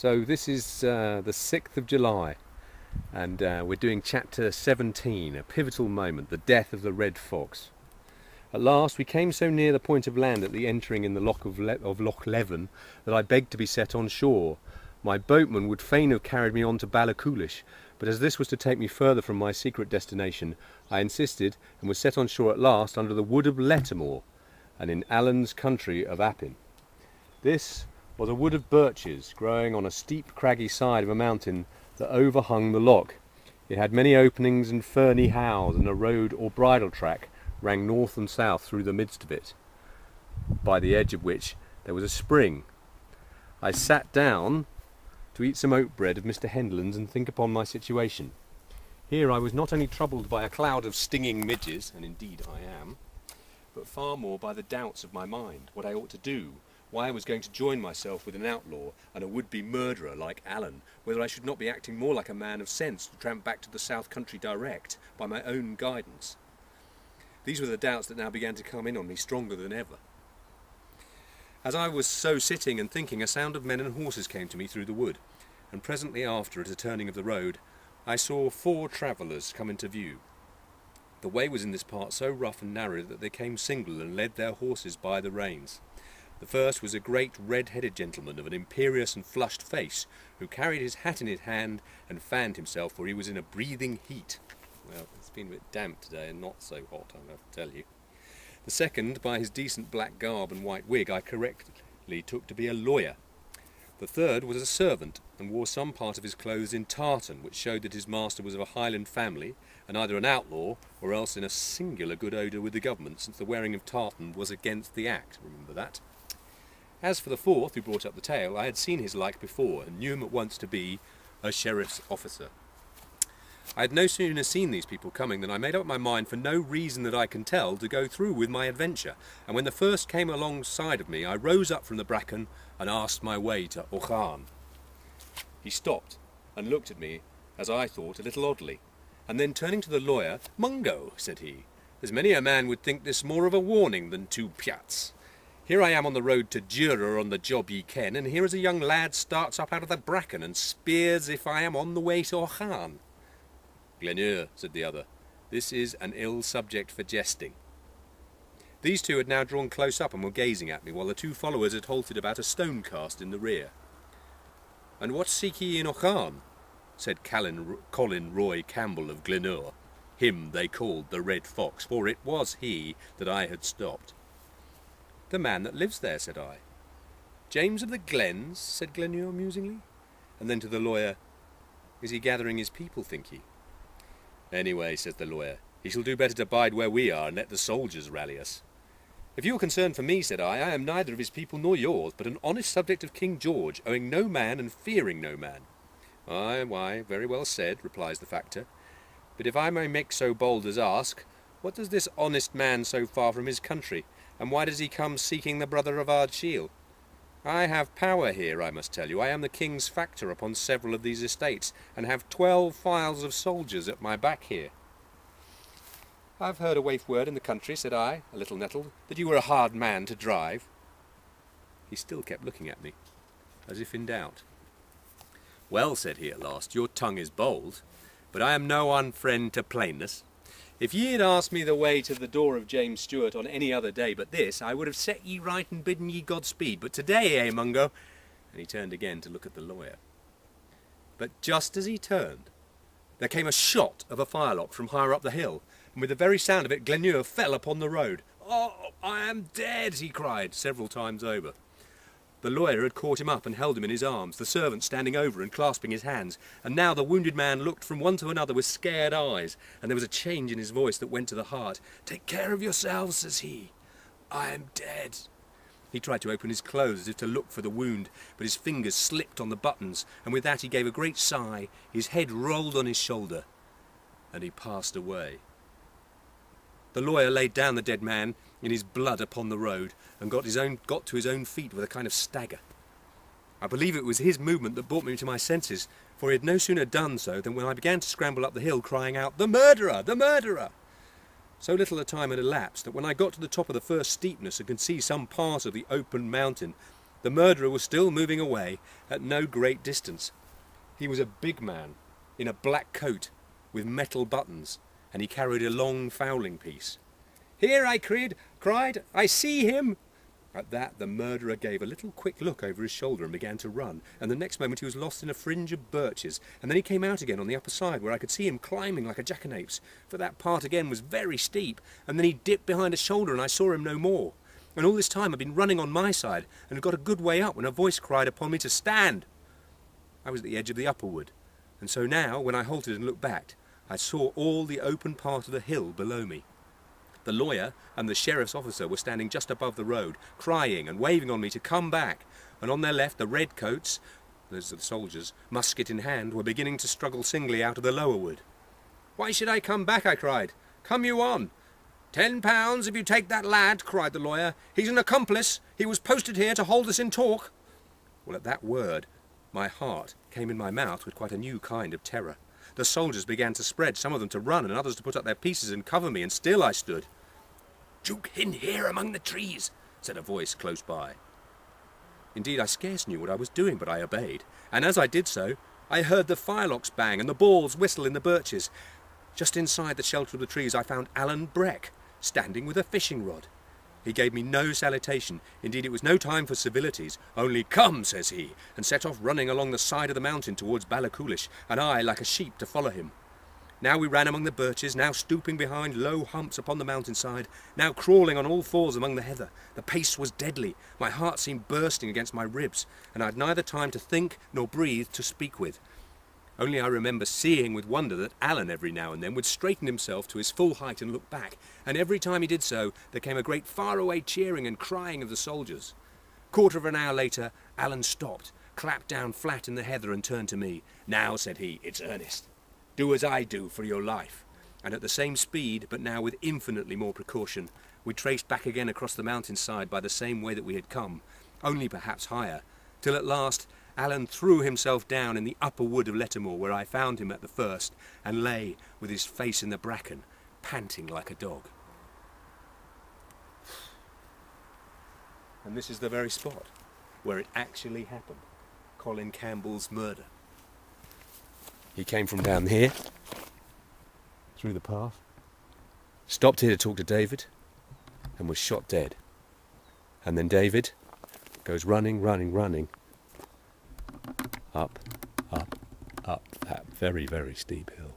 So this is the 6th of July, and we're doing chapter 17, a pivotal moment, the death of the red fox. At last we came so near the point of land at the entering in the loch of Loch Leven that I begged to be set on shore. My boatman would fain have carried me on to Ballachulish, but as this was to take me further from my secret destination, I insisted and was set on shore at last under the wood of Lettermore, and in Alan's country of Appin. This was a wood of birches growing on a steep craggy side of a mountain that overhung the loch. It had many openings and ferny howes, and a road or bridle track ran north and south through the midst of it, by the edge of which there was a spring. I sat down to eat some oat bread of Mr. Hendeland's and think upon my situation. Here I was not only troubled by a cloud of stinging midges, and indeed I am, but far more by the doubts of my mind, what I ought to do, why I was going to join myself with an outlaw and a would-be murderer like Alan, whether I should not be acting more like a man of sense to tramp back to the south country direct, by my own guidance. These were the doubts that now began to come in on me stronger than ever. As I was so sitting and thinking, a sound of men and horses came to me through the wood, and presently after, at a turning of the road, I saw 4 travellers come into view. The way was in this part so rough and narrow that they came single and led their horses by the reins. The first was a great red-headed gentleman of an imperious and flushed face, who carried his hat in his hand and fanned himself, for he was in a breathing heat. Well, it's been a bit damp today and not so hot, I have to tell you. The second, by his decent black garb and white wig, I correctly took to be a lawyer. The third was a servant, and wore some part of his clothes in tartan, which showed that his master was of a Highland family, and either an outlaw, or else in a singular good odour with the government, since the wearing of tartan was against the act, remember that. As for the fourth, who brought up the tale, I had seen his like before, and knew him at once to be a sheriff's officer. I had no sooner seen these people coming than I made up my mind, for no reason that I can tell, to go through with my adventure, and when the first came alongside of me, I rose up from the bracken and asked my way to Ochan. He stopped and looked at me, as I thought, a little oddly, and then turning to the lawyer, "Mungo," said he, "there's many a man would think this more of a warning than 2 pyats. Here I am on the road to Jura on the job ye ken, and here is a young lad starts up out of the bracken and speers if I am on the way to Ochan." "Glenure," said the other, "this is an ill subject for jesting." These two had now drawn close up and were gazing at me, while the 2 followers had halted about a stone cast in the rear. "And what seek ye in Ochan?" said Colin Roy Campbell of Glenure. Him they called the Red Fox, for it was he that I had stopped. "The man that lives there," said I. "James of the Glens," said Glenure musingly, and then to the lawyer, "Is he gathering his people, think ye?" "Anyway," said the lawyer, "he shall do better to bide where we are and let the soldiers rally us." "If you are concerned for me," said I am neither of his people nor yours, but an honest subject of King George, owing no man and fearing no man." Why, very well said," replies the factor. "But if I may make so bold as ask, what does this honest man so far from his country, and why does he come seeking the brother of Ardshiel? I have power here, I must tell you. I am the king's factor upon several of these estates, and have 12 files of soldiers at my back here." "I've heard a waif word in the country," said I, a little nettled, "that you were a hard man to drive." He still kept looking at me, as if in doubt. "Well," said he at last, "your tongue is bold, but I am no unfriend to plainness. If ye had asked me the way to the door of James Stewart on any other day but this, I would have set ye right and bidden ye Godspeed. But today, eh, Mungo?" And he turned again to look at the lawyer. But just as he turned, there came a shot of a firelock from higher up the hill, and with the very sound of it, Glenure fell upon the road. "Oh, I am dead!" he cried several times over. The lawyer had caught him up and held him in his arms, the servant standing over and clasping his hands, and now the wounded man looked from one to another with scared eyes, and there was a change in his voice that went to the heart. "Take care of yourselves," says he. "I am dead." He tried to open his clothes as if to look for the wound, but his fingers slipped on the buttons, and with that he gave a great sigh, his head rolled on his shoulder, and he passed away. The lawyer laid down the dead man in his blood upon the road, and got to his own feet with a kind of stagger. I believe it was his movement that brought me to my senses, for he had no sooner done so than when I began to scramble up the hill, crying out, "The murderer! The murderer!" So little a time had elapsed that when I got to the top of the first steepness and could see some part of the open mountain, The murderer was still moving away at no great distance. He was a big man in a black coat with metal buttons, and he carried a long fowling piece. "Here," I cried, "I see him!" At that the murderer gave a little quick look over his shoulder and began to run, and the next moment he was lost in a fringe of birches, and then he came out again on the upper side where I could see him climbing like a jackanapes, for that part again was very steep, and then he dipped behind a shoulder and I saw him no more. And all this time I'd been running on my side and had got a good way up when a voice cried upon me to stand. I was at the edge of the upper wood, and so now when I halted and looked back, I saw all the open part of the hill below me. The lawyer and the sheriff's officer were standing just above the road, crying and waving on me to come back, and on their left the redcoats, those are the soldiers, musket in hand, were beginning to struggle singly out of the lower wood. "Why should I come back?" I cried. "Come you on." £10 if you take that lad," cried the lawyer. "He's an accomplice. He was posted here to hold us in talk." Well, at that word, my heart came in my mouth with quite a new kind of terror. The soldiers began to spread, some of them to run and others to put up their pieces and cover me, and still I stood. "Duke in here among the trees," said a voice close by. Indeed, I scarce knew what I was doing, but I obeyed, and as I did so, I heard the firelocks bang and the balls whistle in the birches. Just inside the shelter of the trees I found Alan Breck, standing with a fishing rod. He gave me no salutation. Indeed, it was no time for civilities. Only, "Come," says he, and set off running along the side of the mountain towards Ballacoolish, and I, like a sheep, to follow him. Now we ran among the birches, now stooping behind low humps upon the mountainside, now crawling on all fours among the heather. The pace was deadly. My heart seemed bursting against my ribs, and I had neither time to think nor breathe to speak with. Only I remember seeing with wonder that Alan every now and then would straighten himself to his full height and look back, and every time he did so there came a great far-away cheering and crying of the soldiers. Quarter of an hour later Alan stopped, clapped down flat in the heather and turned to me. "Now," said he, "it's earnest. Do as I do for your life." And at the same speed, but now with infinitely more precaution, we traced back again across the mountainside by the same way that we had come, only perhaps higher, till at last Alan threw himself down in the upper wood of Lettermore, where I found him at the first, and lay with his face in the bracken, panting like a dog. And this is the very spot where it actually happened, Colin Campbell's murder. He came from down here, through the path, stopped here to talk to David, and was shot dead. And then David goes running, up that very, very steep hill.